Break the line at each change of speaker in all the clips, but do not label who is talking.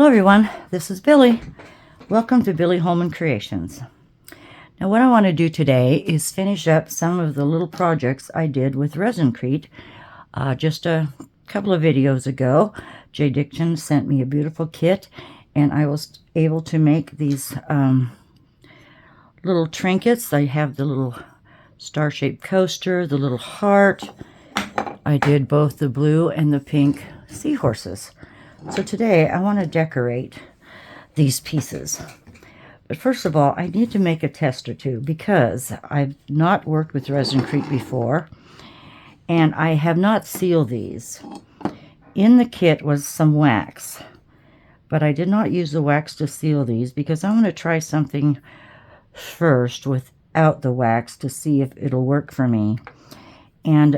Hello everyone, this is Billy. Welcome to Billy Holman Creations. Now what I want to do today is finish up some of the little projects I did with ResinCrete. Just a couple of videos ago, JDiction sent me a beautiful kit and I was able to make these little trinkets. I have the little star-shaped coaster, the little heart. I did both the blue and the pink seahorses. So today I want to decorate these pieces. But first of all, I need to make a test or two because I've not worked with ResinCrete before and I have not sealed these. In the kit was some wax, but I did not use the wax to seal these because I want to try something first without the wax to see if it'll work for me. And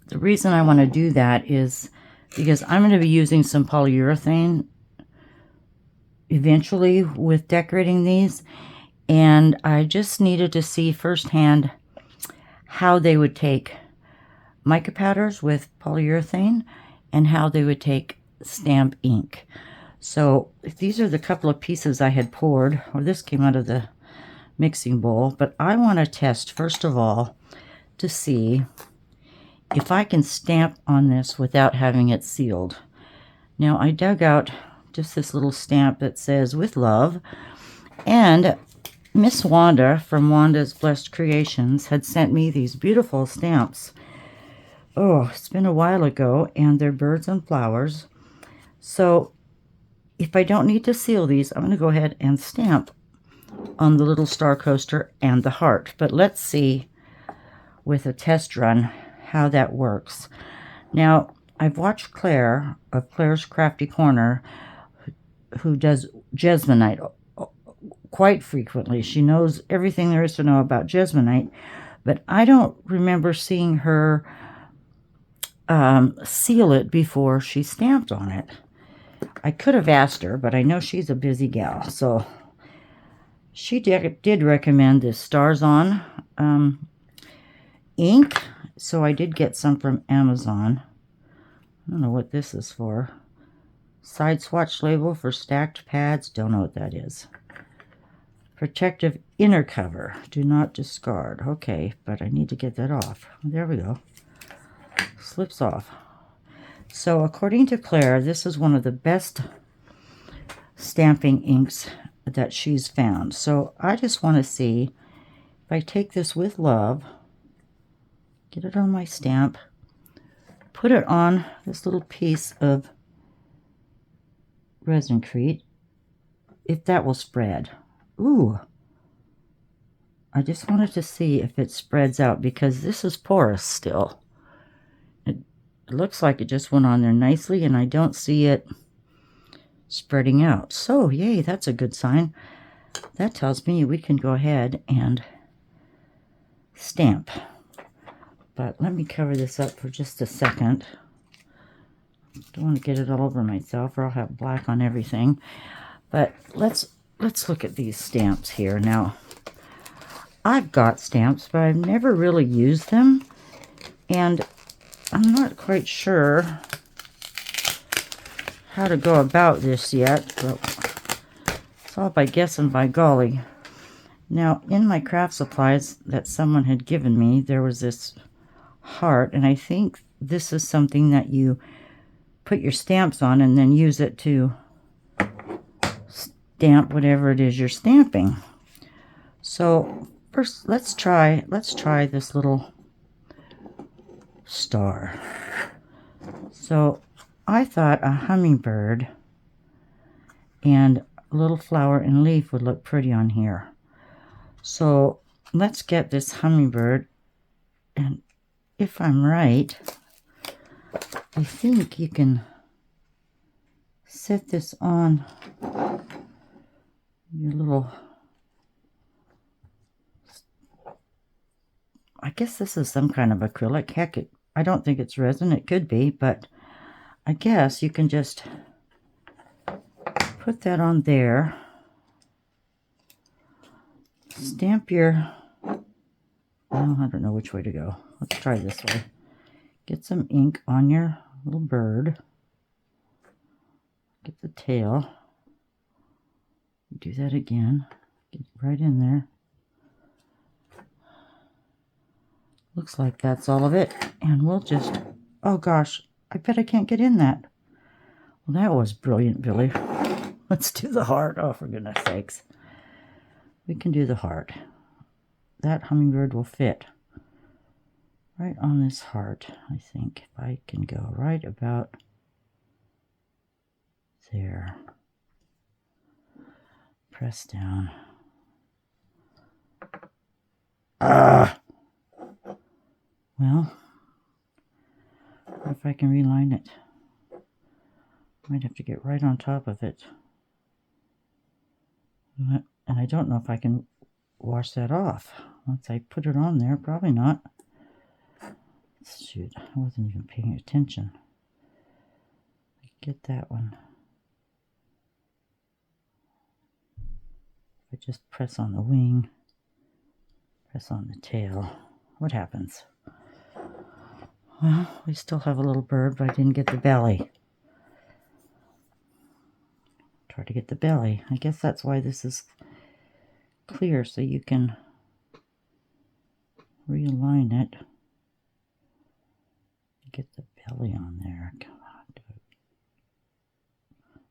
the reason I want to do that is because I'm going to be using some polyurethane eventually with decorating these, and I just needed to see firsthand how they would take mica powders with polyurethane and how they would take stamp ink. So these are the couple of pieces I had poured, or this came out of the mixing bowl, but I want to test first of all to see if I can stamp on this without having it sealed. Now I dug out just this little stamp that says "with love," and Miss Wanda from Wanda's Blessed Creations had sent me these beautiful stamps. Oh, it's been a while ago, and they're birds and flowers. So if I don't need to seal these, I'm going to go ahead and stamp on the little star coaster and the heart. But let's see with a test run how that works. Now, I've watched Claire of Claire's Crafty Corner, who does Jesmonite quite frequently. She knows everything there is to know about Jesmonite, but I don't remember seeing her seal it before she stamped on it. I could have asked her, but I know she's a busy gal. So she did recommend this Stars On ink. So I did get some from Amazon. I don't know what this is for. Side swatch label for stacked pads. Don't know what that is. Protective inner cover. Do not discard. Okay, but I need to get that off. There we go. Slips off. So according to Claire, this is one of the best stamping inks that she's found. So I just want to see if I take this with love, get it on my stamp, put it on this little piece of ResinCrete, if that will spread. Ooh, I just wanted to see if it spreads out because this is porous still. It looks like it just went on there nicely and I don't see it spreading out. So yay, that's a good sign. That tells me we can go ahead and stamp. But let me cover this up for just a second. Don't want to get it all over myself or I'll have black on everything. But let's look at these stamps here. Now, I've got stamps, but I've never really used them. And I'm not quite sure how to go about this yet. But it's all by guess and by golly. Now, in my craft supplies that someone had given me, there was this heart, and I think this is something that you put your stamps on and then use it to stamp whatever it is you're stamping. So first let's try this little star. So I thought a hummingbird and a little flower and leaf would look pretty on here. So let's get this hummingbird, and if I'm right, I think you can set this on your little, I guess this is some kind of acrylic. Heck, I don't think it's resin. It could be, but I guess you can just put that on there. Stamp your, well, I don't know which way to go. Let's try this way. Get some ink on your little bird. Get the tail. Do that again. Get right in there. Looks like that's all of it. And we'll just, oh gosh, I bet I can't get in that. Well, that was brilliant, Billy. Let's do the heart. Oh, for goodness sakes. We can do the heart. That hummingbird will fit right on this heart, I think. If I can go right about there. Press down. Ah! Well, what if I can reline it? Might have to get right on top of it. And I don't know if I can wash that off. Once I put it on there, probably not. Shoot, I wasn't even paying attention. Get that one. If I just press on the wing, press on the tail, what happens? Well, we still have a little bird, but I didn't get the belly. Try to get the belly. I guess that's why this is clear, so you can realign it. Get the belly on there. Come on, do it.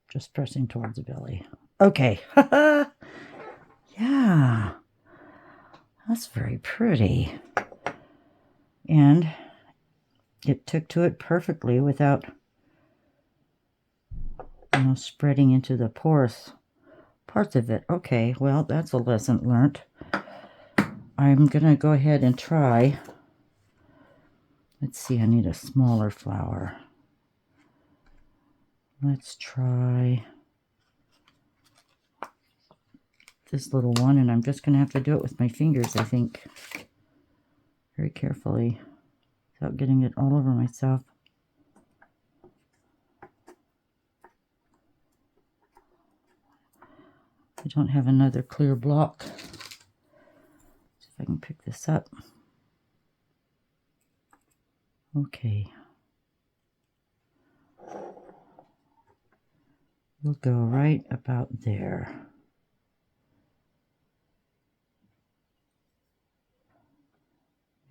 Just pressing towards the belly. Okay. Yeah. That's very pretty. And it took to it perfectly without, spreading into the porous parts of it. Okay, well, that's a lesson learned. I'm going to go ahead and try. Let's see, I need a smaller flower. Let's try this little one, and I'm just going to have to do it with my fingers, I think. Very carefully, without getting it all over myself. I don't have another clear block. See if I can pick this up. Okay. We'll go right about there.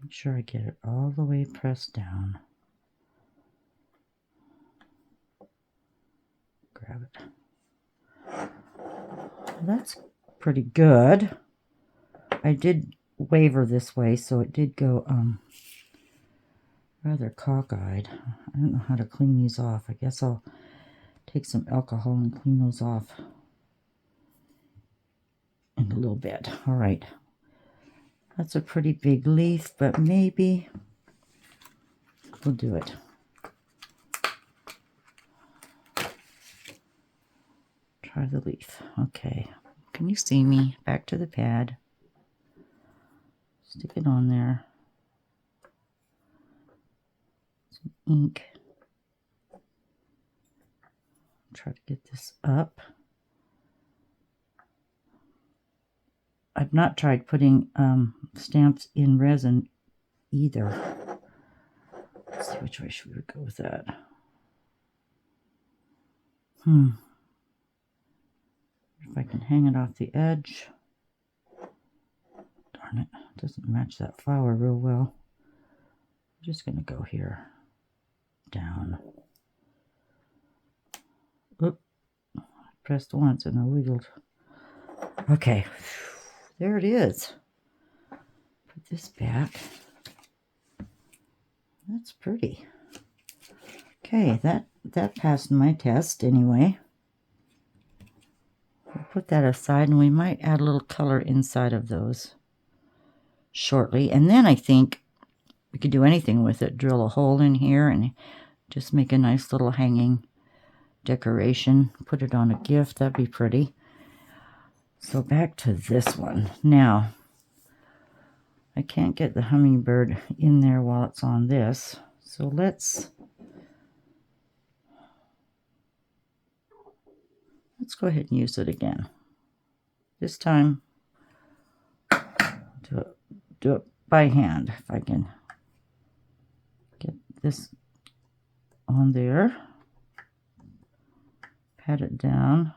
Make sure I get it all the way pressed down. Grab it. That's pretty good. I did waver this way, so it did go rather cockeyed. I don't know how to clean these off. I guess I'll take some alcohol and clean those off in a little bit. All right. That's a pretty big leaf, but maybe we'll do it. Try the leaf. Okay. Can you see me? Back to the pad. Stick it on there. Some ink. Try to get this up. I've not tried putting stamps in resin either. Let's see, which way should we go with that? If I can hang it off the edge. Darn it, it doesn't match that flower real well. I'm just going to go here. Down. Oop. I pressed once and I wiggled. Okay. There it is. Put this back. That's pretty. Okay, that passed my test anyway. We'll put that aside, and we might add a little color inside of those shortly. And then I think we could do anything with it. Drill a hole in here and just make a nice little hanging decoration. Put it on a gift. That'd be pretty. So back to this one. Now, I can't get the hummingbird in there while it's on this. So let's go ahead and use it again. This time, do it by hand. If I can get this on there. pat it down.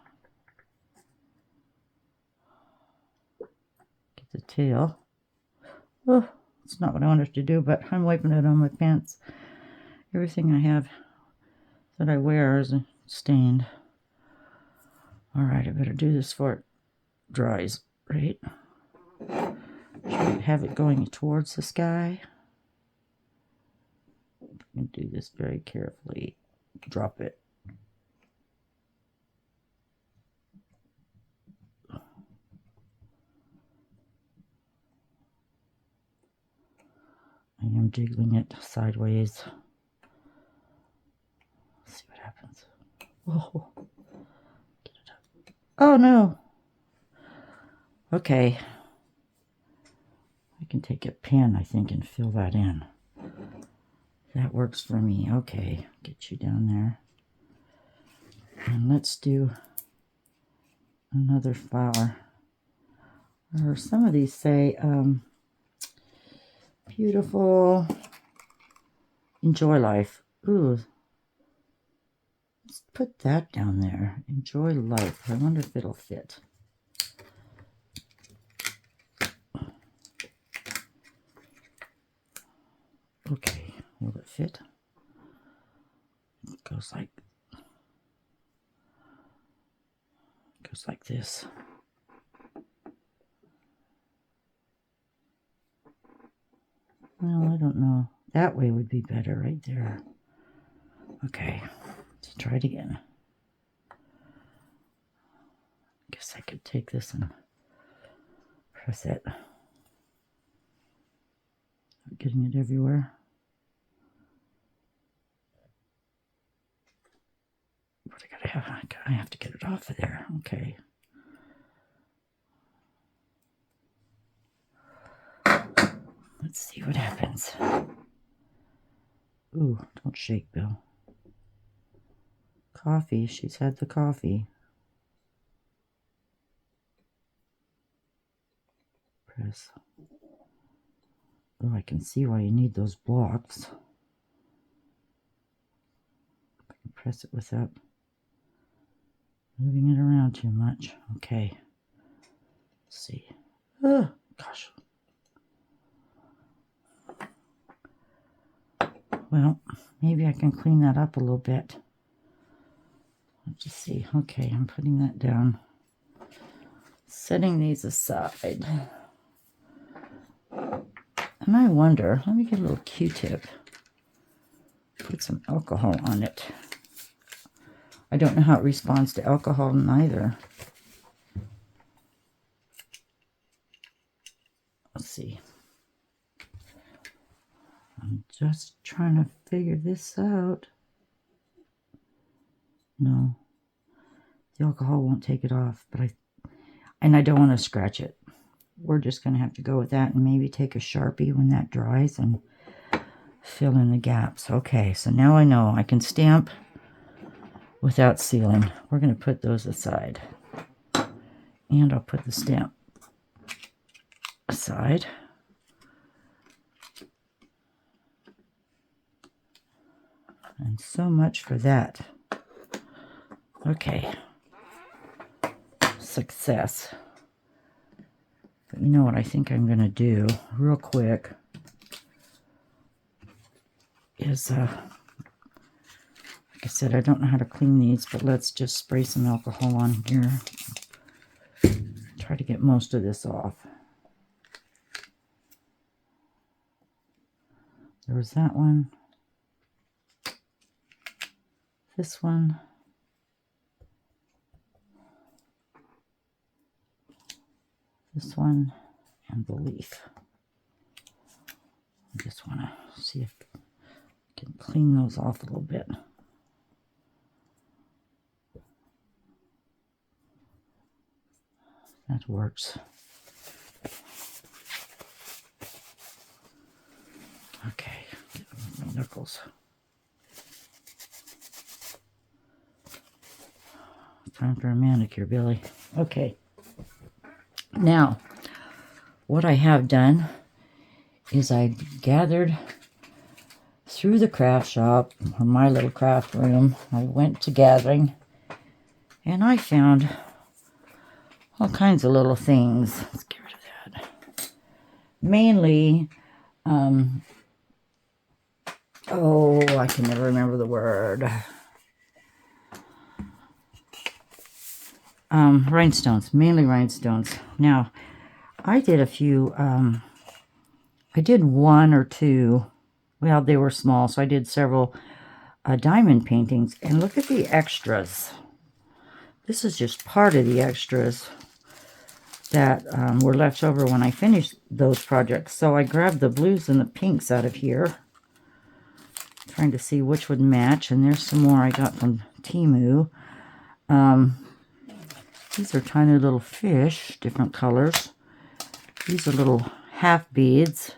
Get the tail. Oh, it's not what I wanted to do, but I'm wiping it on my pants. Everything I have that I wear is stained. Alright, I better do this before it dries, right? Should have it going towards the sky. And do this very carefully. Drop it. I am jiggling it sideways. Let's see what happens. Whoa. Get it up. Oh no. Okay. I can take a pen, I think, and fill that in. That works for me. Okay, get you down there. And let's do another flower. Or some of these say, beautiful, enjoy life. Ooh, let's put that down there. Enjoy life. I wonder if it'll fit. Okay, will it fit? It goes like this. Well, I don't know. That way would be better right there. Okay, let's try it again. Guess I could take this and press it. Getting it everywhere. What I have to get it off of there. Okay. Let's see what happens. Ooh, don't shake, Bill. Coffee. She's had the coffee. Press. Oh, I can see why you need those blocks. I can press it without moving it around too much. Okay. Let's see. Oh, gosh. Well, maybe I can clean that up a little bit. Let's just see. Okay, I'm putting that down. Setting these aside. And I wonder, let me get a little Q-tip. Put some alcohol on it. I don't know how it responds to alcohol neither. Let's see. I'm just trying to figure this out. No. The alcohol won't take it off, but I don't want to scratch it. We're just going to have to go with that and maybe take a Sharpie when that dries and fill in the gaps. Okay, so now I know I can stamp without sealing. We're going to put those aside. And I'll put the stamp aside. And so much for that. Okay. Success. But you know what I think I'm going to do real quick is, like I said, I don't know how to clean these, but let's just spray some alcohol on here. Try to get most of this off. There was that one. This one. This one and the leaf. I just want to see if I can clean those off a little bit. That works. Okay, get my knuckles. Time for a manicure, Billy. Okay. Now, what I have done is I gathered through the craft shop, or my little craft room. I went to gathering, And I found all kinds of little things. Let's get rid of that. Mainly, oh, I can never remember the word. Rhinestones, mainly rhinestones. Now, I did a few, I did one or two, well, they were small, so I did several diamond paintings. And look at the extras. This is just part of the extras that were left over when I finished those projects. So I grabbed the blues and the pinks out of here, trying to see which would match. And there's some more I got from Temu. These are tiny little fish, different colors. These are little half beads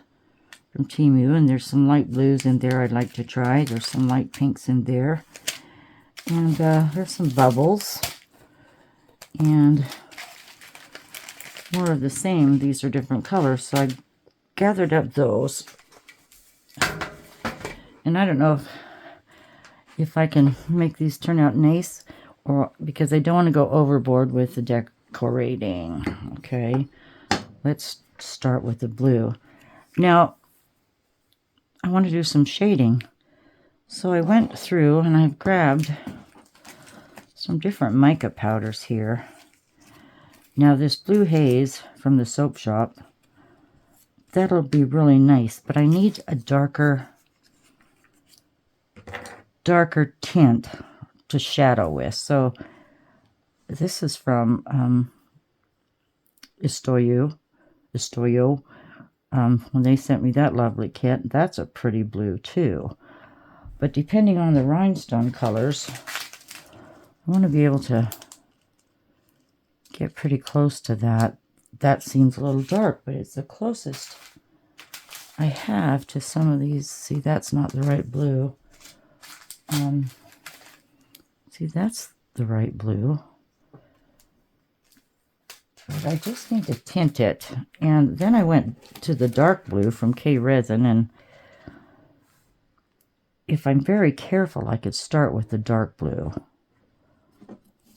from Temu, and there's some light blues in there I'd like to try. There's some light pinks in there. And there's some bubbles. And more of the same. These are different colors, so I gathered up those. And I don't know if I can make these turn out nice, or because I don't want to go overboard with the decorating. Okay, let's start with the blue. Now, I want to do some shading. So I went through and I've grabbed some different mica powders here. Now this Blue Haze from the soap shop, that'll be really nice, but I need a darker tint to shadow with. So this is from Estoyo. When they sent me that lovely kit, that's a pretty blue too. But depending on the rhinestone colors, I want to be able to get pretty close to that. That seems a little dark, but it's the closest I have to some of these. See, that's not the right blue. See, that's the right blue. But I just need to tint it. And then I went to the dark blue from Resin, and if I'm very careful, I could start with the dark blue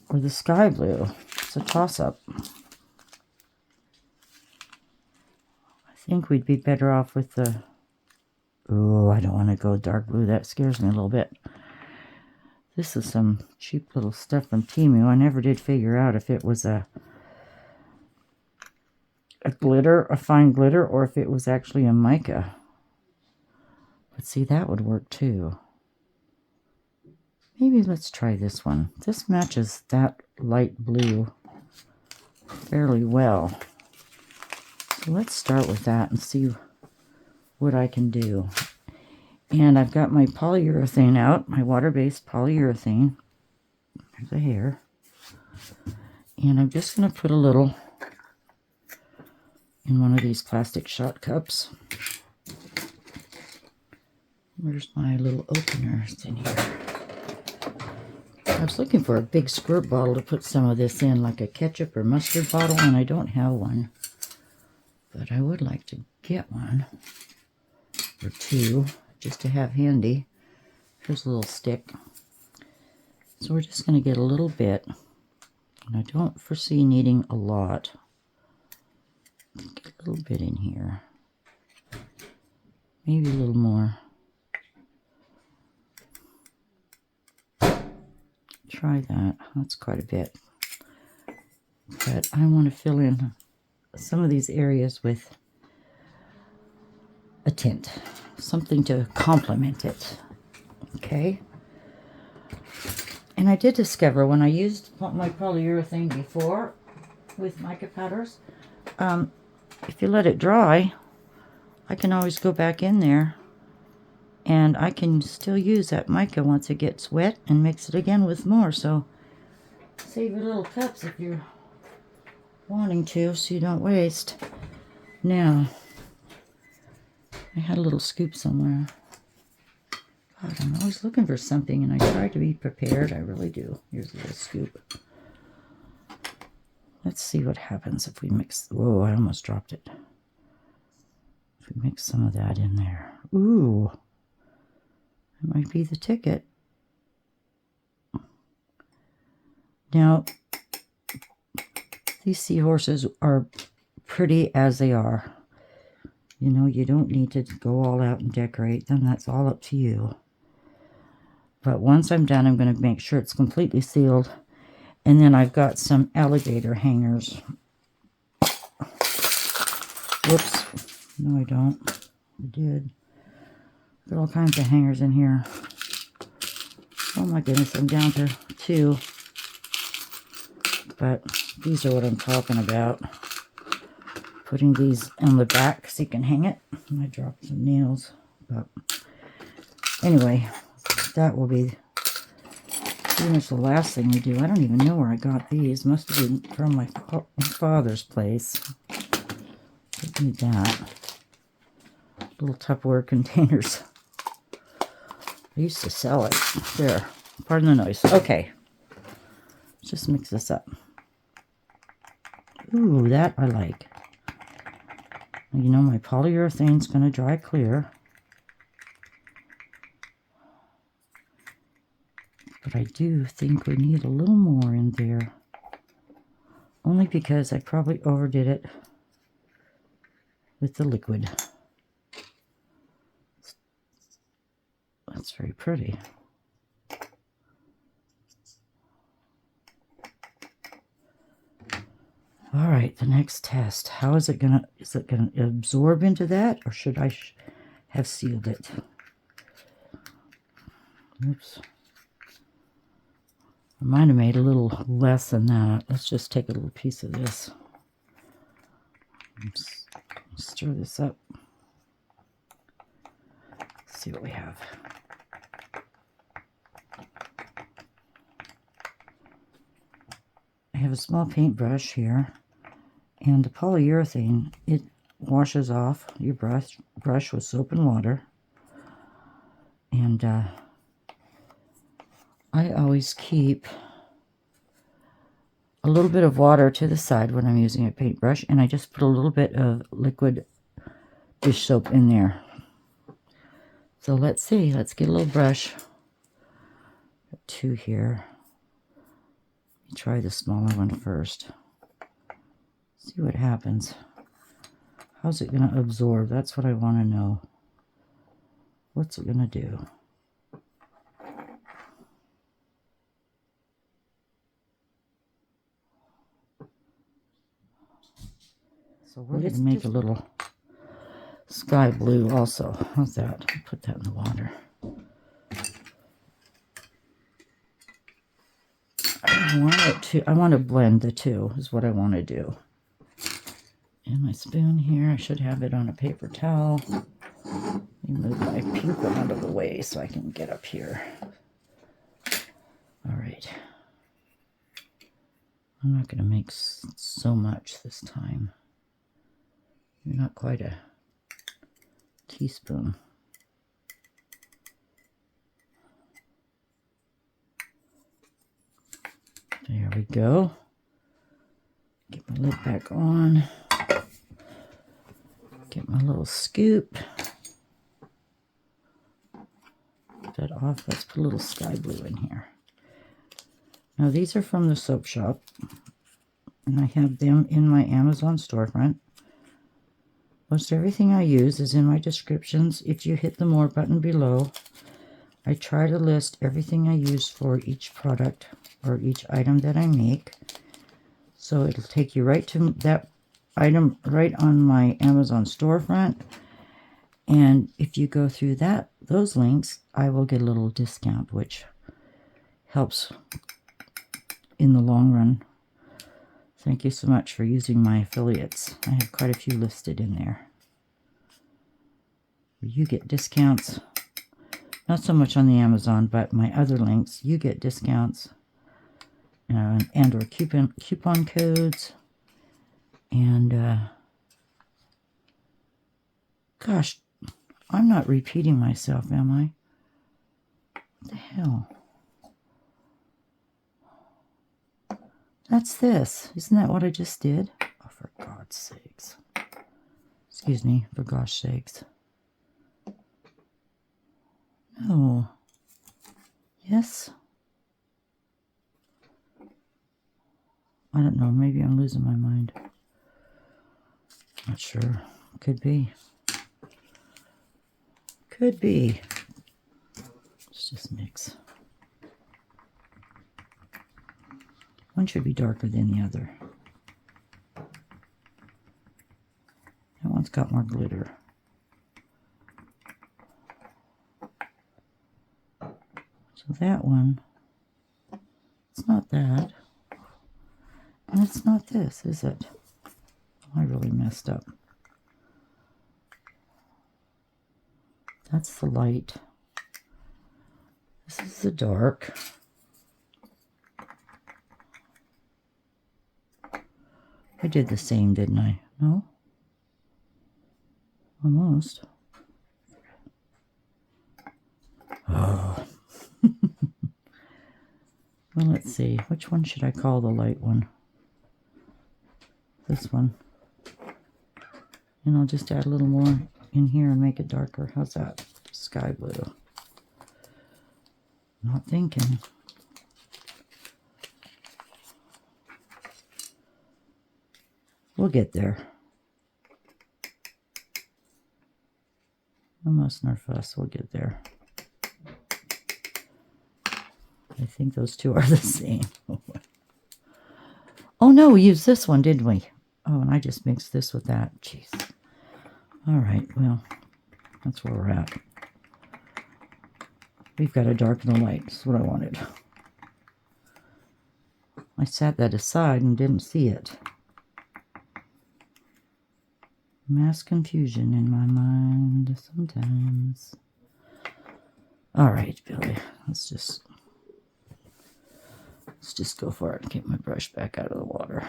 or the sky blue. It's a toss-up. I think we'd be better off with the... Oh, I don't want to go dark blue. That scares me a little bit. This is some cheap little stuff from Temu. I never did figure out if it was a glitter, a fine glitter, or if it was actually a mica. But see, that would work too. Maybe let's try this one. This matches that light blue fairly well. So let's start with that and see what I can do. And I've got my polyurethane out, my water-based polyurethane. There's a hair. And I'm just going to put a little in one of these plastic shot cups. Where's my little opener? It's in here. I was looking for a big squirt bottle to put some of this in, like a ketchup or mustard bottle, and I don't have one. But I would like to get one or two just to have handy. Here's a little stick. So we're just going to get a little bit, and I don't foresee needing a lot. Get a little bit in here. Maybe a little more. Try that. That's quite a bit. But I want to fill in some of these areas with a tint. Something to complement it. Okay? And I did discover when I used my polyurethane before with mica powders, if you let it dry, I can always go back in there and I can still use that mica once it gets wet and mix it again with more. So save your little cups if you're wanting to, so you don't waste. Now, I had a little scoop somewhere. God, I'm always looking for something, and I try to be prepared. I really do. Here's a little scoop. Let's see what happens if we mix... Whoa, I almost dropped it. If we mix some of that in there. Ooh. It might be the ticket. Now, these seahorses are pretty as they are. You know, you don't need to go all out and decorate them. That's all up to you. But once I'm done, I'm going to make sure it's completely sealed. And then I've got some alligator hangers. Whoops. No, I don't. I did. Got all kinds of hangers in here. Oh my goodness, I'm down to 2. But these are what I'm talking about. Putting these on the back so you can hang it. I dropped some nails. But anyway, that will be pretty much the last thing we do. I don't even know where I got these. Must have been from my father's place. Give me that. Little Tupperware containers. I used to sell it. There. Pardon the noise. Okay. Let's just mix this up. Ooh, that I like. You know, my polyurethane's going to dry clear. But I do think we need a little more in there. Only because I probably overdid it with the liquid. That's very pretty. All right, the next test. How is it gonna absorb into that, or should I have sealed it? Oops. I might have made a little less than that. Let's just take a little piece of this. Oops. Stir this up. Let's see what we have. I have a small paintbrush here. And the polyurethane, it washes off your brush with soap and water. And I always keep a little bit of water to the side when I'm using a paintbrush, and I just put a little bit of liquid dish soap in there. So let's see. Let's get a little brush. Got 2 here. Let me try the smaller one first. See what happens. How's it going to absorb? That's what I want to know. What's it going to do? So we're going to make a little sky blue also. How's that? Put that in the water. I want to blend the two is what I want to do. And my spoon here, I should have it on a paper towel. Let me move my puke out of the way so I can get up here. All right. I'm not going to make so much this time. Not quite a teaspoon. There we go. Get my lid back on. Get my little scoop. Put that off. Let's put a little sky blue in here. Now these are from the soap shop. And I have them in my Amazon storefront. Most everything I use is in my descriptions. If you hit the more button below, I try to list everything I use for each product or each item that I make. So it'll take you right to that item right on my Amazon storefront. And if you go through those links, I will get a little discount, which helps in the long run. Thank you so much for using my affiliates. I have quite a few listed in there. You get discounts, not so much on the Amazon, but my other links, you get discounts and or coupon codes. And gosh, I'm not repeating myself, am I? What the hell? That's this. Isn't that what I just did? Oh, for God's sakes. Excuse me, for gosh sakes. No. Yes. I don't know. Maybe I'm losing my mind. Not sure. Could be. Could be. Let's just mix. One should be darker than the other. That one's got more glitter. So that one, it's not that. And it's not this, is it? I really messed up. That's the light. This is the dark. I did the same, didn't I? No? Almost. Oh. Well, let's see. Which one should I call the light one? This one. And I'll just add a little more in here and make it darker. How's that? Sky blue. Not thinking. We'll get there. No muss nor fuss. We'll get there. I think those two are the same. Oh no, we used this one, didn't we? Oh, and I just mixed this with that. Jeez. All right, well, that's where we're at. We've got to darken the light. That's what I wanted. I sat that aside and didn't see it. Mass confusion in my mind sometimes. All right, Billy, let's just go for it and get my brush back out of the water.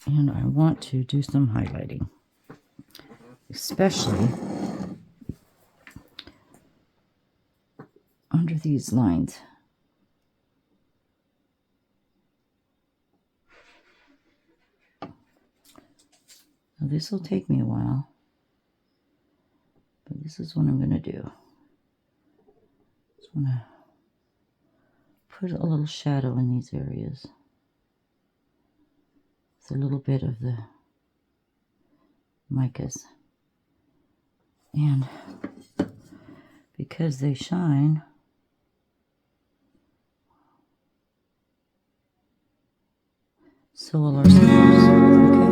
And I want to do some highlighting, especially under these lines. Now this will take me a while, but this is what I'm going to do. Just want to put a little shadow in these areas. It's a little bit of the micas. And because they shine, so will our Seahorse. Okay.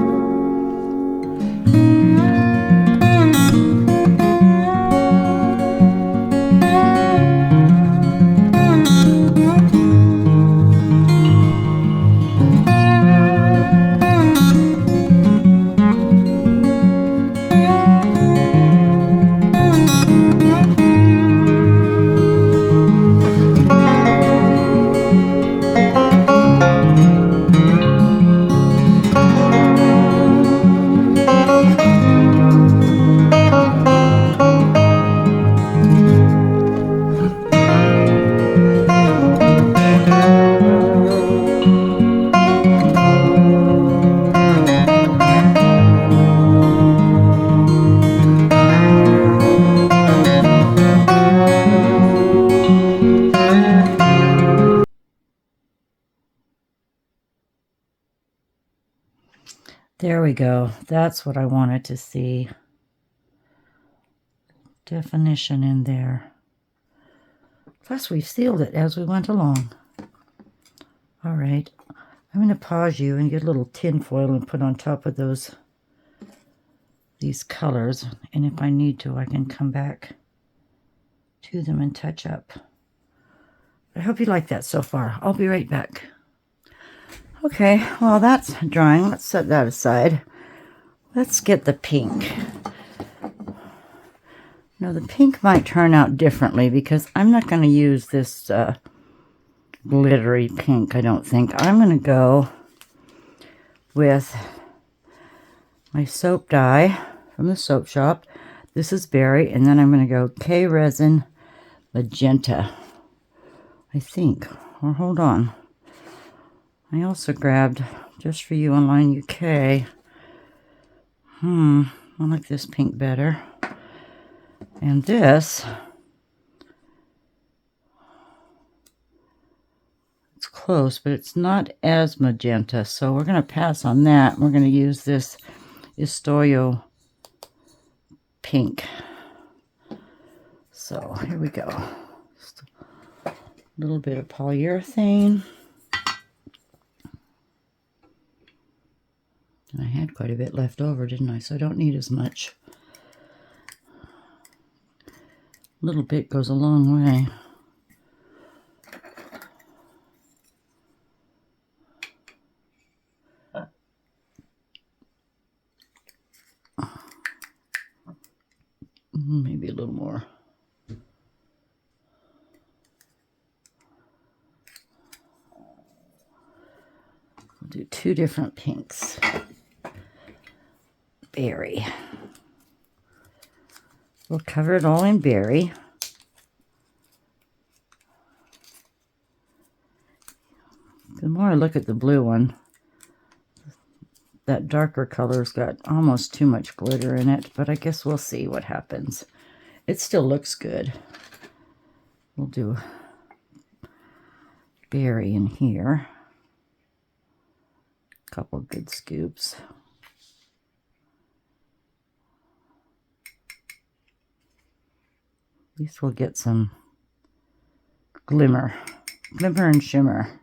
There we go. That's what I wanted to see. Definition in there. Plus we sealed it as we went along. All right. I'm going to pause you and get a little tin foil and put on top of these colors. And if I need to, I can come back to them and touch up. I hope you like that so far. I'll be right back. Okay, well that's drying. Let's set that aside. Let's get the pink. Now the pink might turn out differently because I'm not going to use this glittery pink, I don't think. I'm going to go with my soap dye from the soap shop. This is berry, and then I'm going to go K-Resin Magenta, I think. Or hold on. I also grabbed, just for you online UK, I like this pink better. And this, it's close, but it's not as magenta. So we're going to pass on that. We're going to use this Estoyo pink. So here we go. Just a little bit of polyurethane. I had quite a bit left over, didn't I? So I don't need as much. A little bit goes a long way. Maybe a little more. We'll do two different pinks. Berry. We'll cover it all in berry. The more I look at the blue one, that darker color's got almost too much glitter in it, but I guess we'll see what happens. It still looks good. We'll do berry in here. A couple good scoops. At least we'll get some glimmer and shimmer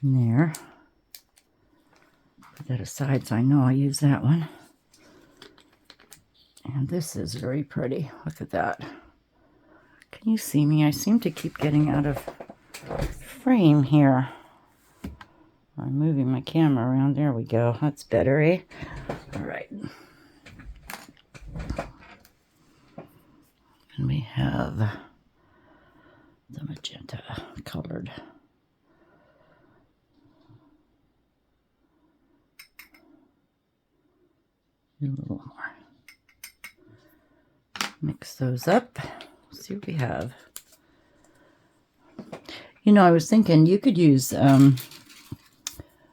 in there. Put that aside so I know I use that one. And this is very pretty. Look at that. Can you see me? I seem to keep getting out of frame here. I'm moving my camera around. There we go. That's better, eh? All right. And we have the magenta colored. A little more. Mix those up. See what we have. You know, I was thinking you could use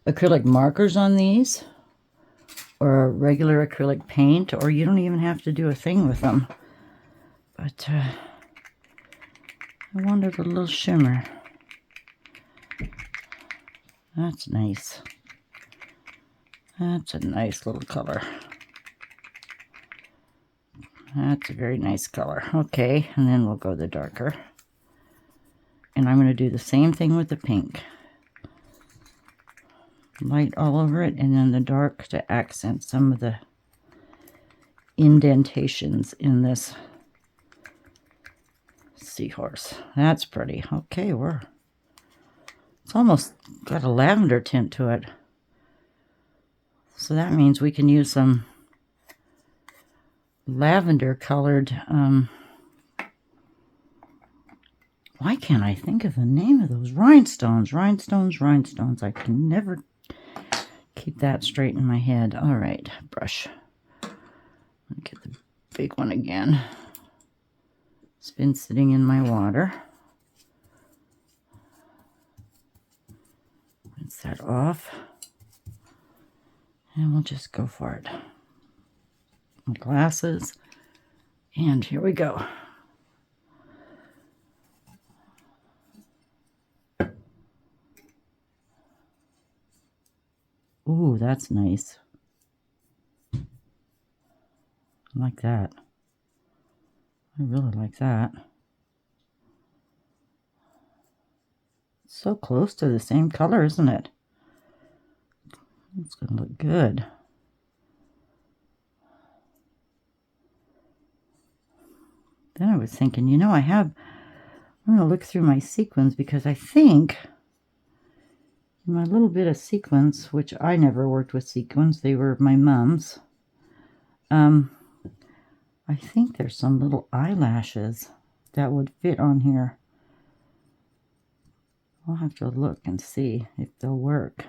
acrylic markers on these, or regular acrylic paint, or you don't even have to do a thing with them. But I wanted a little shimmer. That's nice. That's a nice little color. That's a very nice color. Okay, and then we'll go the darker. And I'm going to do the same thing with the pink. Light all over it, and then the dark to accent some of the indentations in this Seahorse. That's pretty. Okay, it's almost got a lavender tint to it. So that means we can use some lavender colored, why can't I think of the name of those? Rhinestones. I can never keep that straight in my head. All right, brush. Get the big one again. It's been sitting in my water. Rinse that off. And we'll just go for it. My glasses. And here we go. Ooh, that's nice. I like that. I really like that. It's so close to the same color, isn't it? It's going to look good. Then I was thinking, you know, I'm going to look through my sequins, because I think my little bit of sequins, which I never worked with sequins, they were my mom's. I think there's some little eyelashes that would fit on here. I'll have to look and see if they'll work.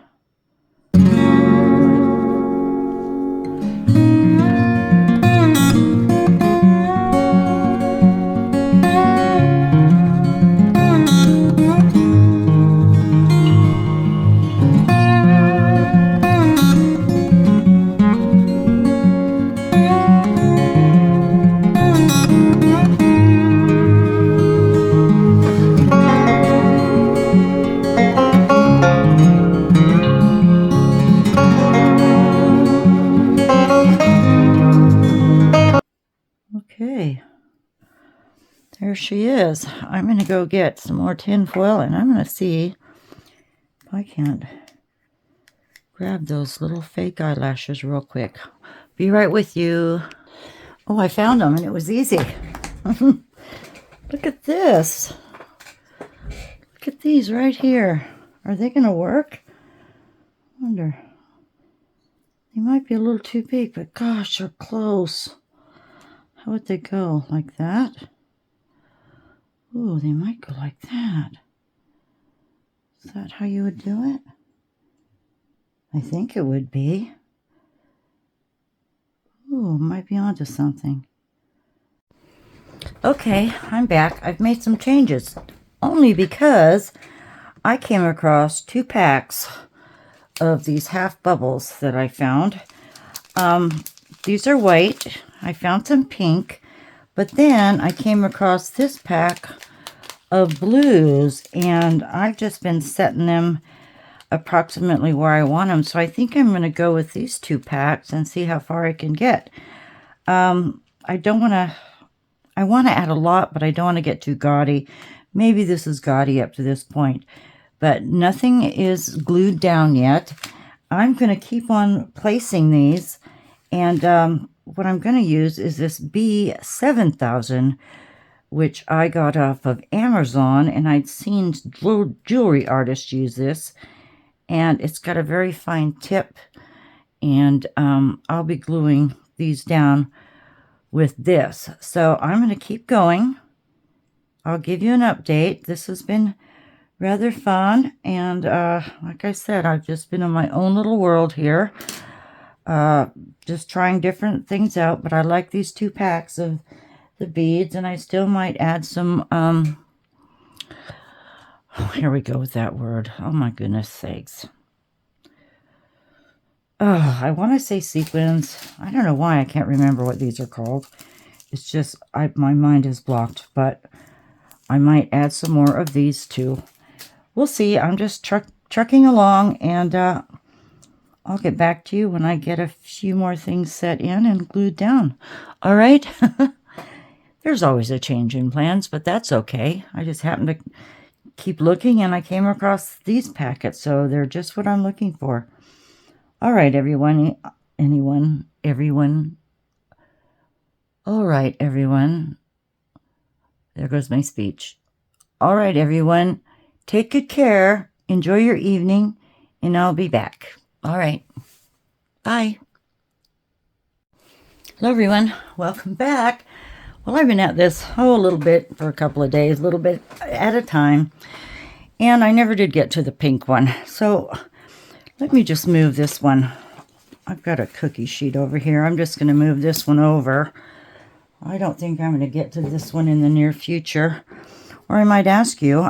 There she is. I'm going to go get some more tin foil, and I'm going to see if I can't grab those little fake eyelashes real quick. Be right with you. Oh, I found them, and it was easy. Look at this. Look at these right here. Are they going to work? I wonder. They might be a little too big, but gosh, they're close. How would they go? Like that? Ooh, they might go like that. Is that how you would do it? I think it would be. Ooh, might be onto something. Okay, I'm back. I've made some changes. Only because I came across 2 packs of these half bubbles that I found. These are white. I found some pink. But then I came across this pack of blues. And I've just been setting them approximately where I want them. So I think I'm going to go with these 2 packs and see how far I can get. I want to add a lot, but I don't want to get too gaudy. Maybe this is gaudy up to this point, but nothing is glued down yet. I'm going to keep on placing these, and what I'm going to use is this B7000, which I got off of Amazon, and I'd seen jewelry artists use this, and it's got a very fine tip, and I'll be gluing these down with this. So I'm going to keep going. I'll give you an update. This has been rather fun, and like I said, I've just been in my own little world here, just trying different things out. But I like these 2 packs of the beads, and I still might add some here we go with that word. Oh my goodness sakes. Oh, I want to say sequins. I don't know why I can't remember what these are called. It's just my mind is blocked, but I might add some more of these too. We'll see. I'm just trucking along, and I'll get back to you when I get a few more things set in and glued down. All right? There's always a change in plans, but that's okay. I just happened to keep looking, and I came across these packets, so they're just what I'm looking for. All right, everyone. All right, everyone. There goes my speech. All right, everyone. Take good care. Enjoy your evening, and I'll be back. All right. Bye. Hello, everyone. Welcome back. Well, I've been at this, a little bit for a couple of days, a little bit at a time, and I never did get to the pink one. So let me just move this one. I've got a cookie sheet over here. I'm just going to move this one over. I don't think I'm going to get to this one in the near future. Or I might ask you,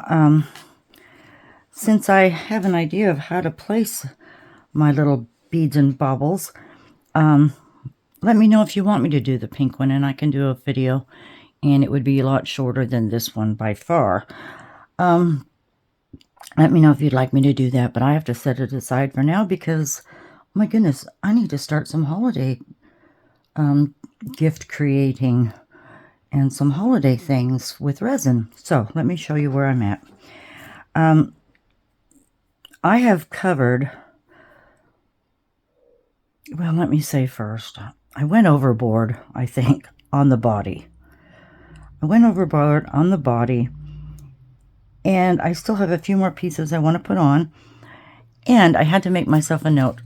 since I have an idea of how to place my little beads and baubles, let me know if you want me to do the pink one, and I can do a video, and it would be a lot shorter than this one by far. Let me know if you'd like me to do that, but I have to set it aside for now because, oh my goodness, I need to start some holiday gift creating and some holiday things with resin. So let me show you where I'm at. I have covered, well, let me say first, I went overboard, I think, on the body. I went overboard on the body, and I still have a few more pieces I want to put on. And I had to make myself a note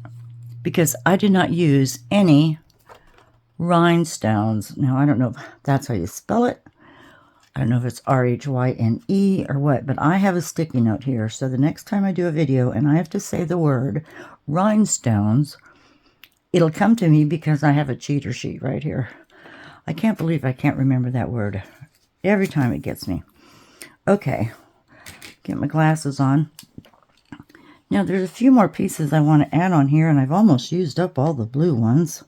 because I did not use any rhinestones. Now, I don't know if that's how you spell it. I don't know if it's R-H-Y-N-E or what, but I have a sticky note here. So the next time I do a video and I have to say the word rhinestones, it'll come to me because I have a cheater sheet right here. I can't believe I can't remember that word. Every time it gets me. Okay. Get my glasses on. Now there's a few more pieces I want to add on here, and I've almost used up all the blue ones.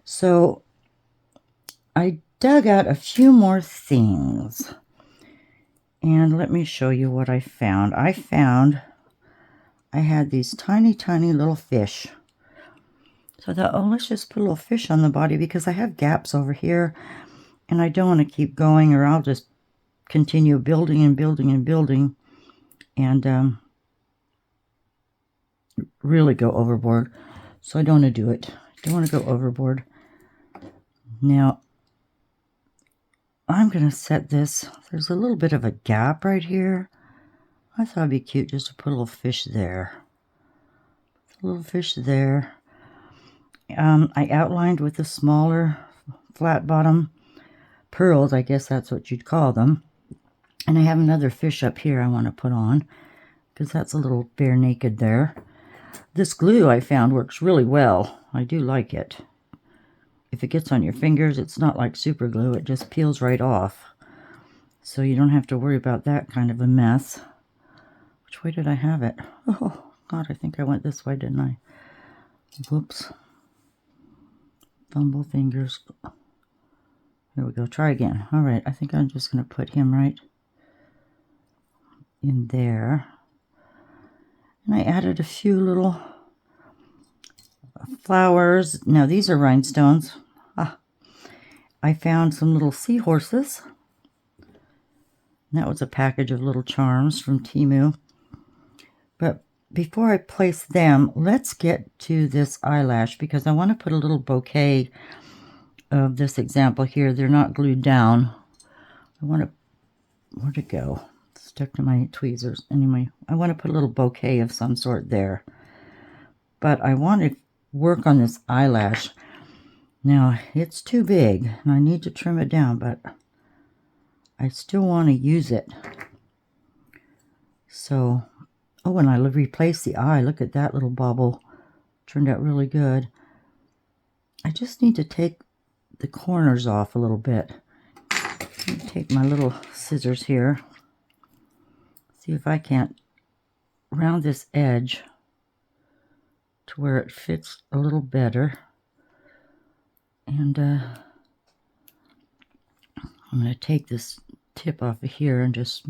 So I dug out a few more things. And let me show you what I found. I had these tiny, tiny little fish. So I thought, oh, let's just put a little fish on the body because I have gaps over here and I don't want to keep going, or I'll just continue building and building and building and really go overboard. So I don't want to do it. I don't want to go overboard. Now, I'm going to set this. There's a little bit of a gap right here. I thought it'd be cute just to put a little fish there. A little fish there. I outlined with the smaller flat bottom pearls. I guess that's what you'd call them. And I have another fish up here I want to put on because that's a little bare naked there. This glue I found works really well. I do like it. If it gets on your fingers, it's not like super glue. It just peels right off. So you don't have to worry about that kind of a mess. Which way did I have it? Oh, God, I think I went this way, didn't I? Whoops. Fumble fingers. Here we go. Try again. All right, I think I'm just going to put him right in there. And I added a few little flowers. Now, these are rhinestones. I found some little seahorses. That was a package of little charms from Temu. But before I place them, let's get to this eyelash because I want to put a little bouquet of this example here. They're not glued down. I want to, where'd it go? It's stuck to my tweezers. Anyway, I want to put a little bouquet of some sort there. But I want to work on this eyelash. Now, it's too big, and I need to trim it down, but I still want to use it. So, oh, and I replaced the eye. Look at that little bobble. Turned out really good. I just need to take the corners off a little bit. Take my little scissors here. See if I can't round this edge to where it fits a little better. And I'm going to take this tip off of here and just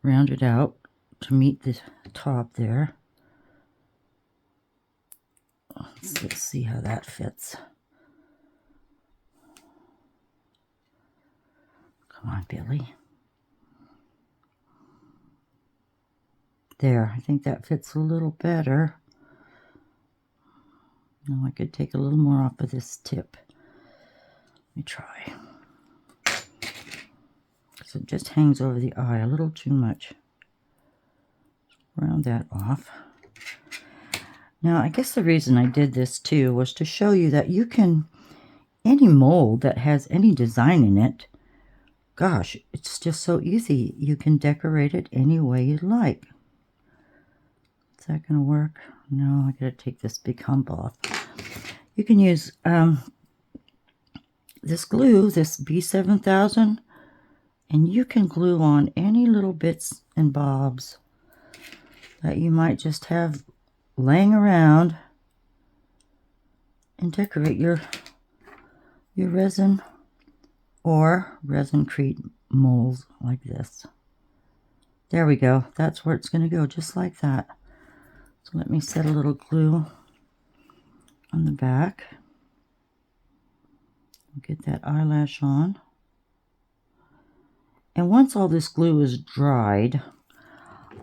round it out to meet the top there. Let's see how that fits. Come on, Billy. There, I think that fits a little better. Now I could take a little more off of this tip. Let me try. So it just hangs over the eye a little too much. Round that off. Now I guess the reason I did this too was to show you that you can, any mold that has any design in it, gosh, it's just so easy. You can decorate it any way you like. Is that going to work? No, I gotta take this big hump off. You can use this glue, this B7000, and you can glue on any little bits and bobs that you might just have laying around and decorate your resin or ResinCrete molds like this. There we go. That's where it's going to go, just like that. So let me set a little glue on the back. Get that eyelash on. And once all this glue is dried,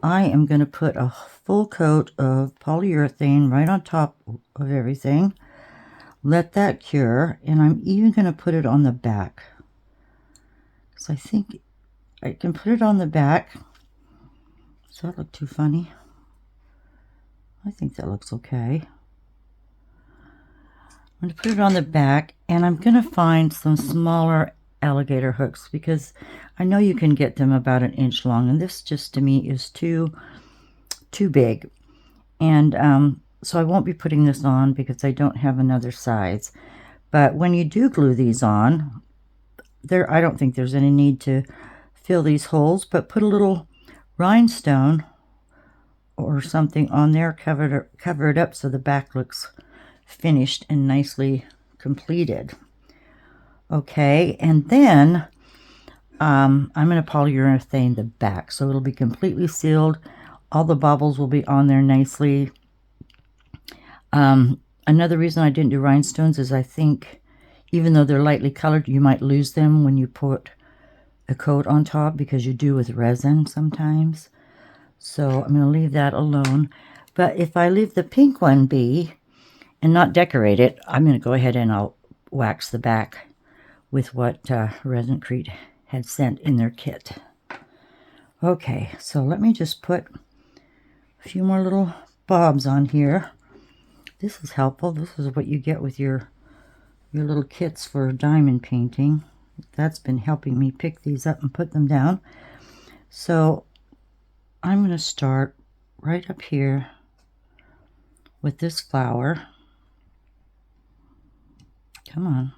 I am going to put a full coat of polyurethane right on top of everything. Let that cure, and I'm even going to put it on the back. Because I think I can put it on the back. Does that look too funny? I think that looks okay. I'm going to put it on the back, and I'm going to find some smaller alligator hooks because I know you can get them about 1 inch long, and this just to me is too big. And so I won't be putting this on because I don't have another size. But when you do glue these on, I don't think there's any need to fill these holes, but put a little rhinestone or something on there, cover it up so the back looks finished and nicely completed. Okay, and then I'm going to polyurethane the back so it'll be completely sealed. All the bobbles will be on there nicely. Another reason I didn't do rhinestones is I think even though they're lightly colored, you might lose them when you put a coat on top, because you do with resin sometimes. So I'm going to leave that alone. But if I leave the pink one be and not decorate it, I'm going to go ahead and I'll wax the back with what ResinCrete had sent in their kit. Okay, so let me just put a few more little bobs on here. This is helpful. This is what you get with your little kits for diamond painting. That's been helping me pick these up and put them down. So I'm going to start right up here with this flower. Come on.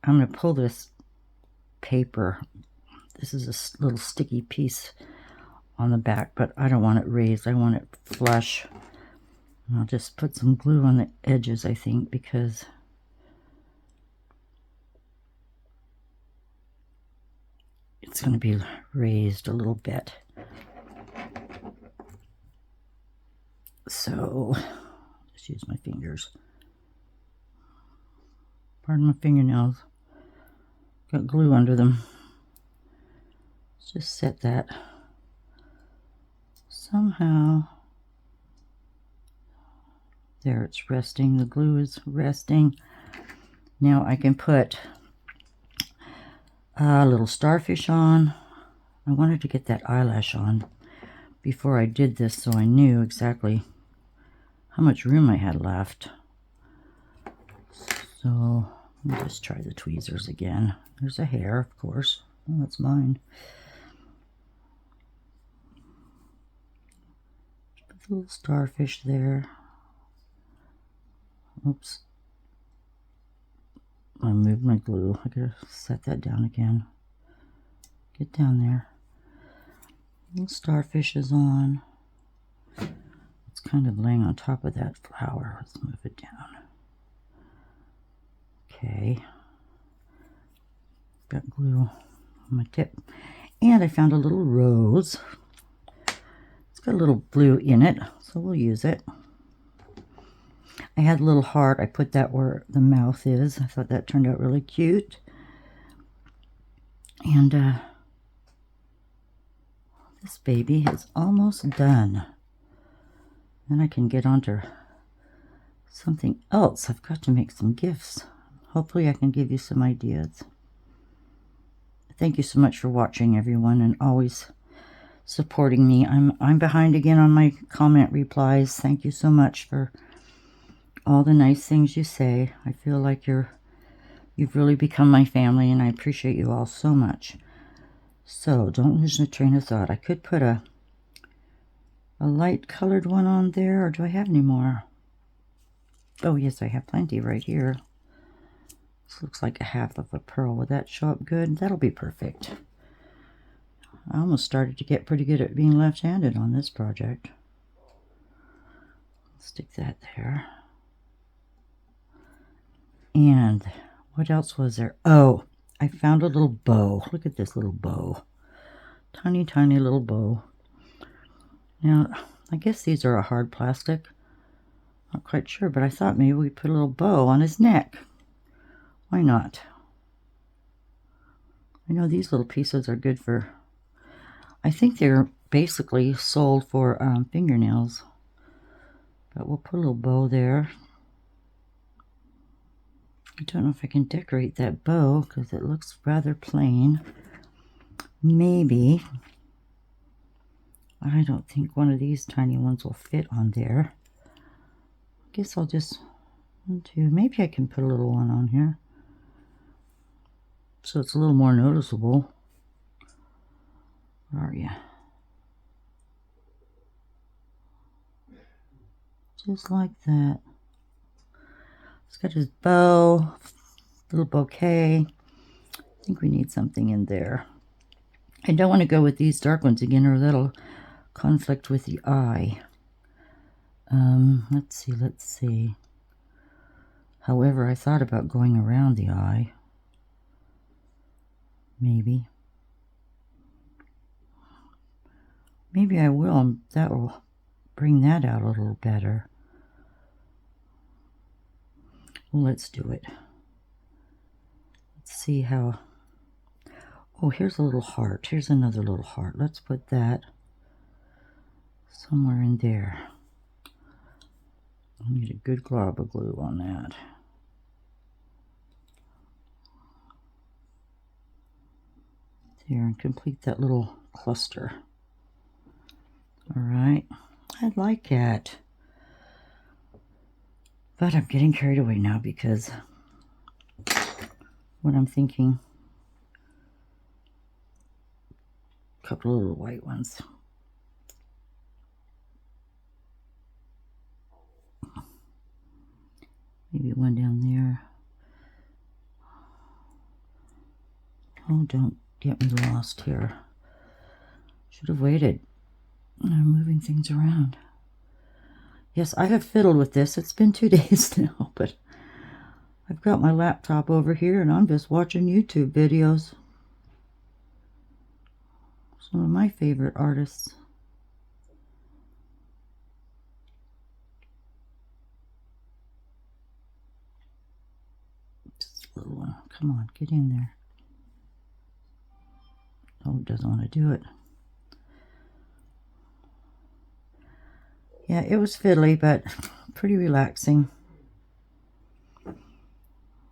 I'm going to pull this paper. This is a little sticky piece on the back, but I don't want it raised. I want it flush. And I'll just put some glue on the edges, I think, because it's going to be raised a little bit. So, just use my fingers. Pardon my fingernails. Got glue under them. Let's just set that somehow. There, it's resting. The glue is resting. Now I can put a little starfish on. I wanted to get that eyelash on before I did this, so I knew exactly how much room I had left. So let me just try the tweezers again. There's a hair, of course. Oh, that's mine. Put the little starfish there. Oops. I moved my glue. I gotta set that down again. Get down there. Little starfish is on. It's kind of laying on top of that flower. Let's move it down. Okay. Got glue on my tip. And I found a little rose. It's got a little blue in it, so we'll use it. I had a little heart. I put that where the mouth is. I thought that turned out really cute. And this baby is almost done. Then I can get onto something else. I've got to make some gifts. Hopefully I can give you some ideas. Thank you so much for watching, everyone, and always supporting me. I'm behind again on my comment replies. Thank you so much for all the nice things you say. I feel like you've really become my family, and I appreciate you all so much. So don't lose the train of thought. I could put a light colored one on there, or do I have any more? Oh yes, I have plenty right here. This looks like a half of a pearl. Would that show up good? That'll be perfect. I almost started to get pretty good at being left-handed on this project. Stick that there. And what else was there? Oh, I found a little bow. Look at this little bow. Tiny, tiny little bow. Now, I guess these are a hard plastic. Not quite sure, but I thought maybe we'd put a little bow on his neck. Why not? I know these little pieces are good for, I think they're basically sold for fingernails. But we'll put a little bow there. I don't know if I can decorate that bow because it looks rather plain. Maybe. I don't think one of these tiny ones will fit on there. I guess I'll just do, maybe I can put a little one on here, so it's a little more noticeable. Where are you? Just like that. He's got his bow, little bouquet. I think we need something in there. I don't want to go with these dark ones again, or that'll conflict with the eye. Let's see. However, I thought about going around the eye. Maybe I will. That will bring that out a little better. Well, let's do it. Let's see how Oh, here's a little heart. Here's another little heart. Let's put that somewhere in there. I need a good glob of glue on that. There, and complete that little cluster. All right, I like it. But I'm getting carried away now because what I'm thinking, a couple of little white ones. Maybe one down there. Oh, don't get me lost here. Should have waited. I'm moving things around. Yes, I have fiddled with this. It's been 2 days now, but I've got my laptop over here and I'm just watching YouTube videos. Some of my favorite artists. Just a little one. Come on, get in there. Oh, it doesn't want to do it. Yeah, it was fiddly, but pretty relaxing.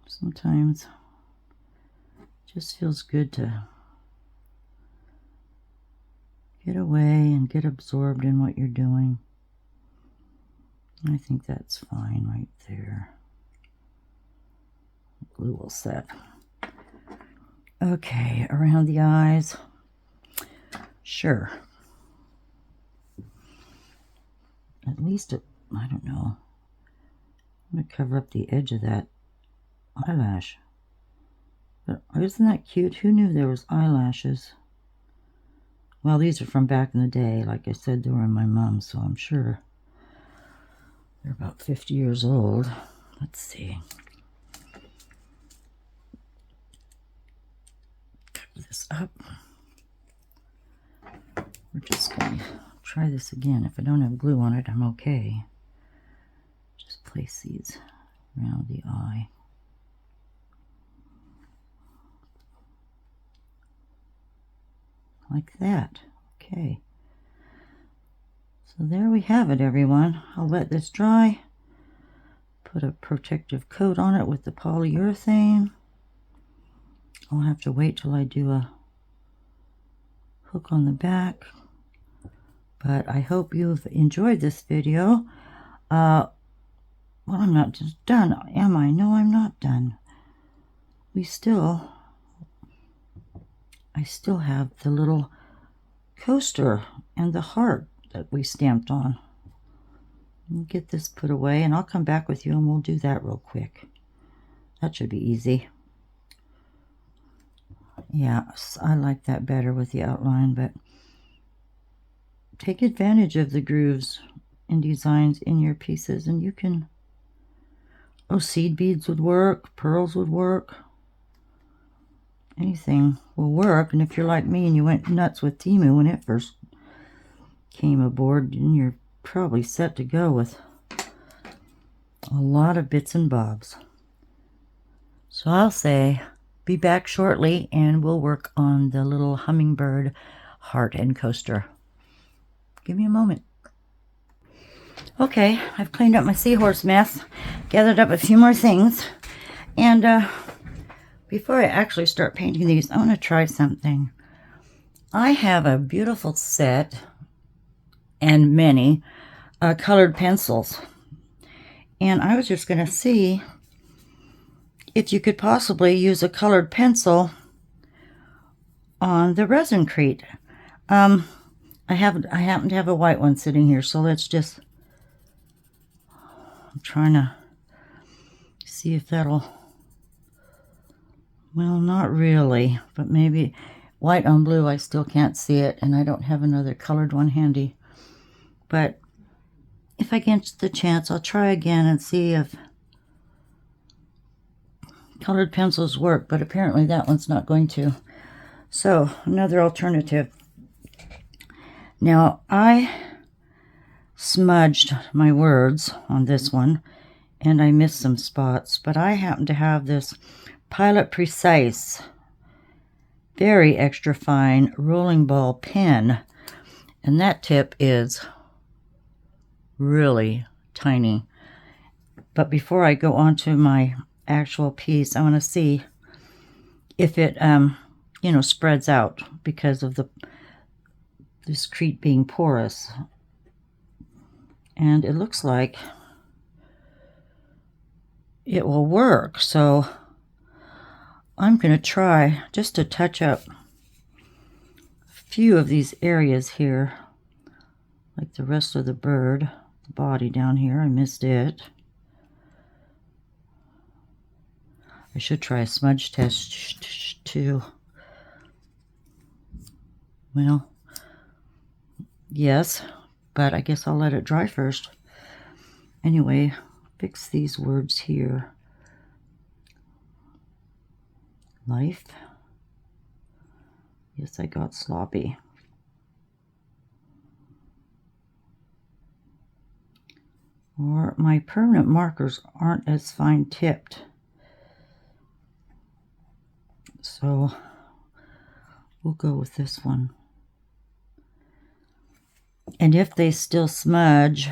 Sometimes it just feels good to get away and get absorbed in what you're doing. I think that's fine right there. Glue will set. Okay, around the eyes. Sure. At least, I don't know. I'm going to cover up the edge of that eyelash. But isn't that cute? Who knew there was eyelashes? Well, these are from back in the day. Like I said, they were in my mom's, so I'm sure they're about 50 years old. Let's see. Cover this up. We're just going to try this again. If I don't have glue on it, I'm okay. Just place these around the eye. Like that. Okay. So there we have it, everyone. I'll let this dry. Put a protective coat on it with the polyurethane. I'll have to wait till I do a hook on the back. But I hope you've enjoyed this video. Well, I'm not just done, am I? No, I'm not done. I still have the little coaster and the heart that we stamped on. Let me get this put away and I'll come back with you and we'll do that real quick. That should be easy. Yeah, I like that better with the outline, but take advantage of the grooves and designs in your pieces, and you can, oh, seed beads would work, pearls would work, anything will work. And if you're like me and you went nuts with Temu when it first came aboard, then you're probably set to go with a lot of bits and bobs. So I'll say be back shortly and we'll work on the little hummingbird heart and coaster. Give me a moment. Okay, I've cleaned up my seahorse mess, gathered up a few more things, and before I actually start painting these, I want to try something. I have a beautiful set and many colored pencils, and I was just going to see if you could possibly use a colored pencil on the ResinCrete. I happen to have a white one sitting here, so let's just, I'm trying to see if that'll, well, not really, but maybe white on blue, I still can't see it, and I don't have another colored one handy. But if I get the chance, I'll try again and see if colored pencils work, but apparently that one's not going to. So, another alternative. Now, I smudged my words on this one, and I missed some spots, but I happen to have this Pilot Precise very extra fine rolling ball pen. And that tip is really tiny. But before I go on to my actual piece, I want to see if it, you know, spreads out because of this crete being porous. And it looks like it will work. So I'm going to try just to touch up a few of these areas here, like the rest of the bird, the body down here. I missed it. I should try a smudge test too. Well, yes, but I guess I'll let it dry first. Anyway, fix these words here. Life. Yes, I got sloppy. Or my permanent markers aren't as fine tipped. So we'll go with this one. And if they still smudge,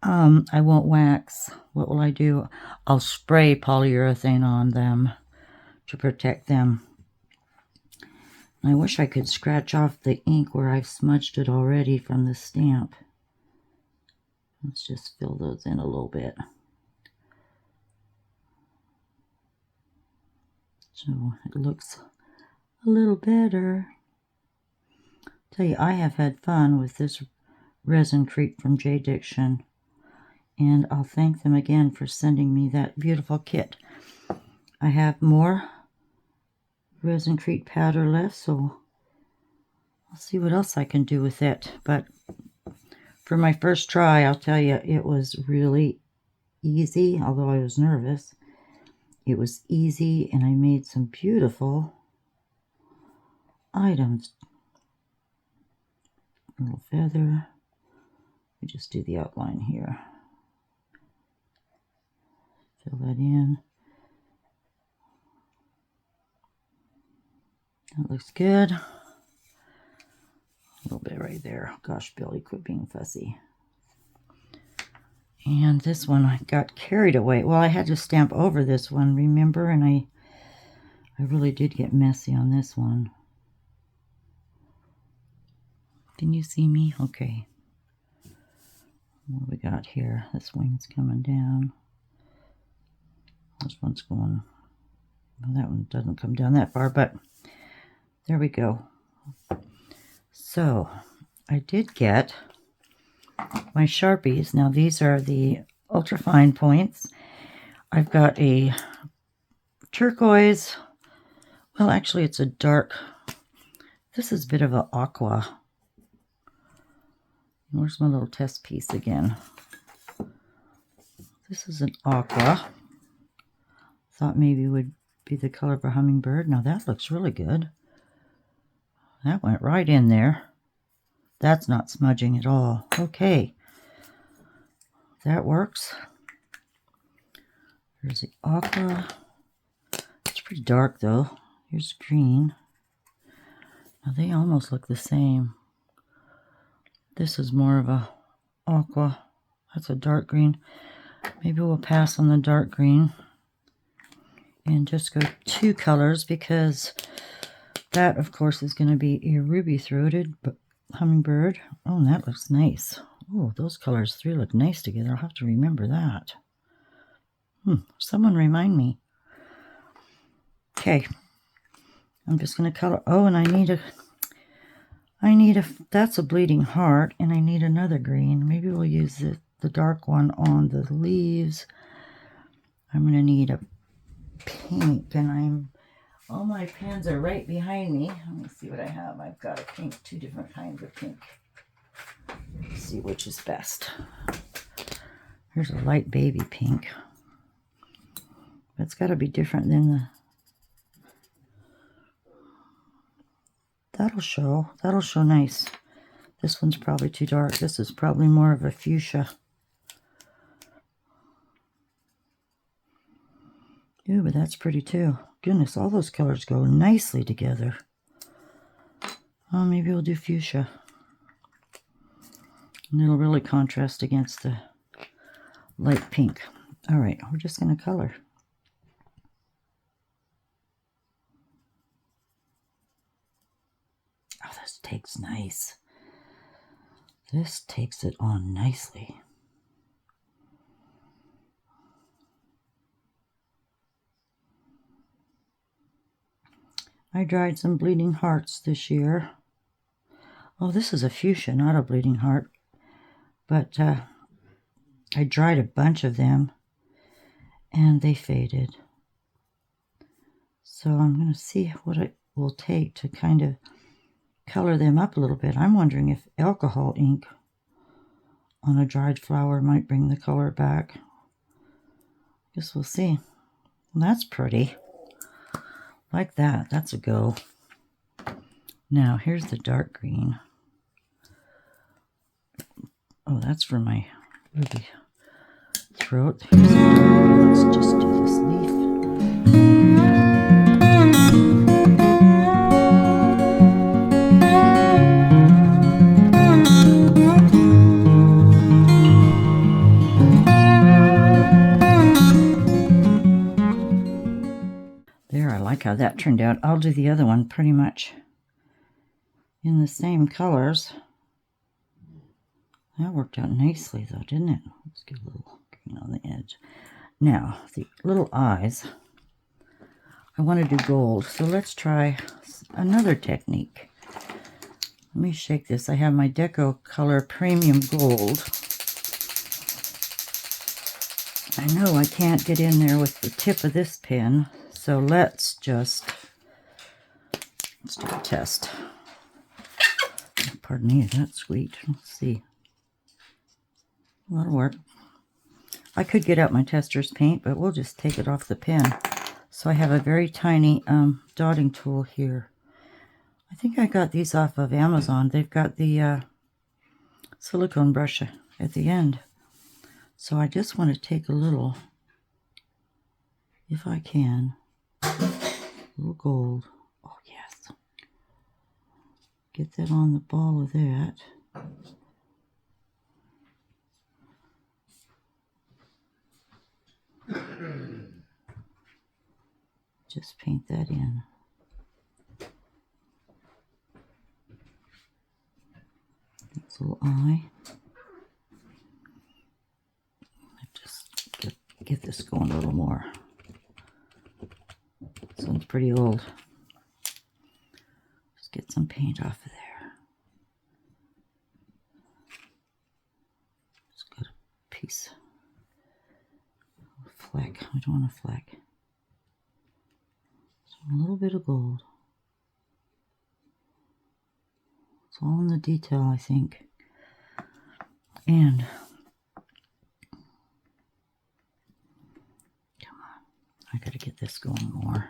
I won't wax. What will I do? I'll spray polyurethane on them to protect them. I wish I could scratch off the ink where I've smudged it already from the stamp. Let's just fill those in a little bit. So it looks a little better. Tell you, I have had fun with this ResinCrete from JDiction, and I'll thank them again for sending me that beautiful kit. I have more ResinCrete powder left, so I'll see what else I can do with it. But for my first try, I'll tell you, it was really easy, although I was nervous. It was easy, and I made some beautiful items. A little feather. We just do the outline here. Fill that in. That looks good. A little bit right there. Gosh, Billy, quit being fussy. And this one I got carried away. Well, I had to stamp over this one, remember? And I really did get messy on this one. Can you see me? Okay. What we got here? This wing's coming down. This one's going... Well, that one doesn't come down that far, but there we go. So, I did get my Sharpies. Now, these are the ultra fine points. I've got a turquoise. Well, actually, it's a dark. This is a bit of an aqua. Where's my little test piece again? This is an aqua. Thought maybe it would be the color of a hummingbird. Now, that looks really good. That went right in there. That's not smudging at all. Okay. That works. There's the aqua. It's pretty dark, though. Here's green. Now, they almost look the same. This is more of a aqua. That's a dark green. Maybe we'll pass on the dark green and just go 2 colors, because that, of course, is going to be a ruby-throated hummingbird. Oh, and that looks nice. Oh, those colors 3 look nice together. I'll have to remember that. Someone remind me. Okay. I'm just going to color. Oh, and I need a, that's a bleeding heart, and I need another green. Maybe we'll use the dark one on the leaves. I'm going to need a pink, and all my pens are right behind me. Let me see what I have. I've got a pink, 2 different kinds of pink. Let's see which is best. Here's a light baby pink. It's got to be different than the... That'll show nice. This one's probably too dark. This is probably more of a fuchsia. Ooh, but that's pretty too. goodness, all those colors go nicely together. Oh, maybe we'll do fuchsia. And it'll really contrast against the light pink. All right, we're just going to color. Oh, this takes nice. This takes it on nicely. I dried some bleeding hearts this year. Oh, this is a fuchsia, not a bleeding heart. But I dried a bunch of them and they faded. So I'm going to see what it will take to kind of color them up a little bit. I'm wondering if alcohol ink on a dried flower might bring the color back. Guess we'll see. Well, that's pretty. Like that. That's a go. Now, here's the dark green. Oh, that's for my ruby throat. Let's just do this leaf. There, I like how that turned out. I'll do the other one pretty much in the same colors. That worked out nicely though, didn't it? Let's get a little green on the edge. Now, the little eyes, I want to do gold. So let's try another technique. Let me shake this. I have my Deco Color Premium Gold. I know I can't get in there with the tip of this pen, so let's do a test. Pardon me, that's sweet. Let's see. That'll work. I could get out my tester's paint, but we'll just take it off the pen. So I have a very tiny dotting tool here. I think I got these off of Amazon. They've got the silicone brush at the end. So I just want to take a little, if I can, a little gold. Oh, yes. Get that on the ball of that. Just paint that in. This little eye. Just get this going a little more. This one's pretty old. Just get some paint off of there. Just got a piece. A fleck. I don't want a fleck. A little bit of gold. It's all in the detail, I think. And come on, I gotta get this going more.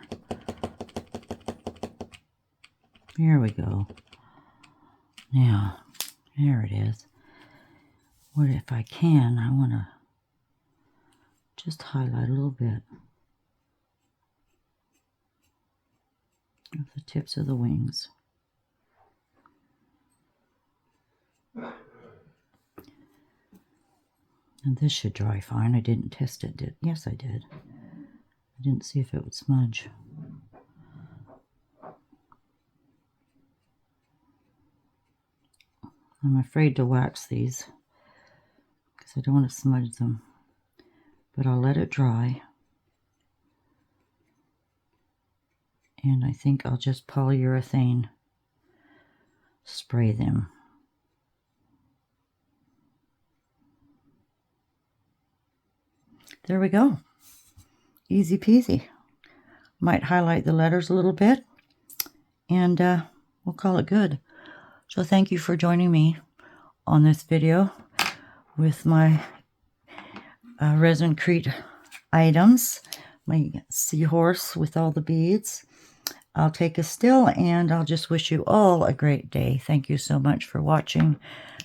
Here we go. Now, there it is. What if I can? I want to just highlight a little bit of the tips of the wings. And this should dry fine. I didn't test it, yes I did. I didn't see if it would smudge. I'm afraid to wax these because I don't want to smudge them. But I'll let it dry. And I think I'll just polyurethane spray them. There we go. Easy peasy. Might highlight the letters a little bit. And we'll call it good. So thank you for joining me on this video with my ResinCrete items. My seahorse with all the beads. I'll take a still and I'll just wish you all a great day. Thank you so much for watching.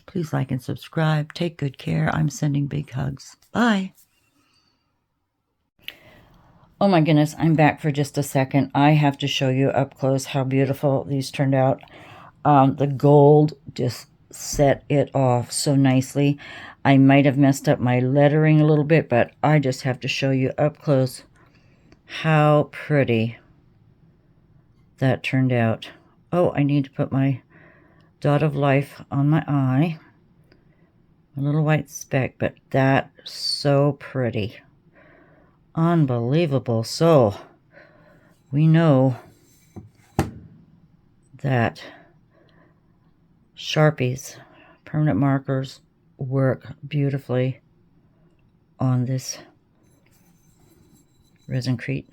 Please like and subscribe. Take good care. I'm sending big hugs. Bye. Oh my goodness, I'm back for just a second. I have to show you up close how beautiful these turned out. The gold just set it off so nicely. I might have messed up my lettering a little bit, but I just have to show you up close how pretty that turned out. Oh, I need to put my dot of life on my eye. A little white speck, but that's so pretty. Unbelievable. So, we know that Sharpies, permanent markers, work beautifully on this ResinCrete.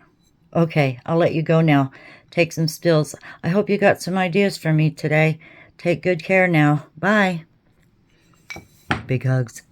Okay, I'll let you go now. Take some stills. I hope you got some ideas from me today. Take good care now. Bye. Big hugs.